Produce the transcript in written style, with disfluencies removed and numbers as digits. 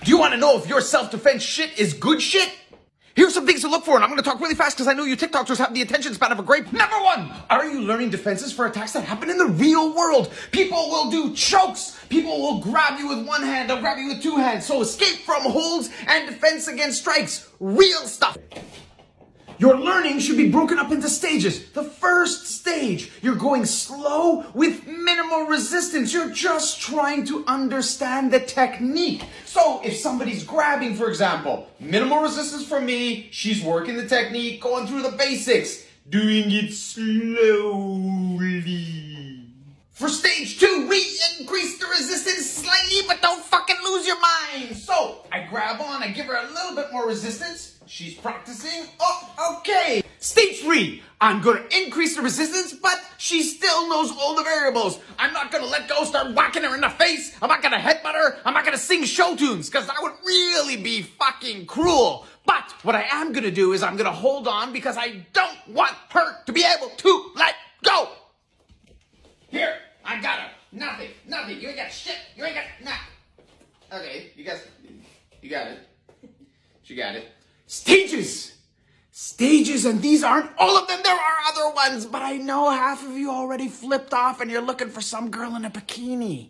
Do you want to know if your self-defense shit is good shit? Here's some things to look for, and I'm going to talk really fast because I know you TikTokers have the attention span of a grape. Number one, are you learning defenses for attacks that happen in the real world? People will do chokes. People will grab you with one hand. They'll grab you with two hands. So escape from holds and defense against strikes. Real stuff. Your learning should be broken up into stages. The first stage, you're going slow with minimal resistance. You're just trying to understand the technique. So if somebody's grabbing, for example, minimal resistance from me, she's working the technique, going through the basics, doing it slowly. For stage two, we increase the resistance slightly, but don't fucking lose your mind. So I grab on, I give her a little bit more resistance. She's practicing. Oh, okay. Stage three, I'm going to increase the resistance, but she still knows all the variables. I'm not going to let go, start whacking her in the face. I'm not going to headbutt her. I'm not going to sing show tunes because that would really be fucking cruel. But what I am going to do is I'm going to hold on because I don't want her to be able to let go. Here, I got her. Nothing. You ain't got shit. You ain't got nothing. Okay, you got it. She got it. Stages, and these aren't all of them. There are other ones, but I know half of you already flipped off and you're looking for some girl in a bikini.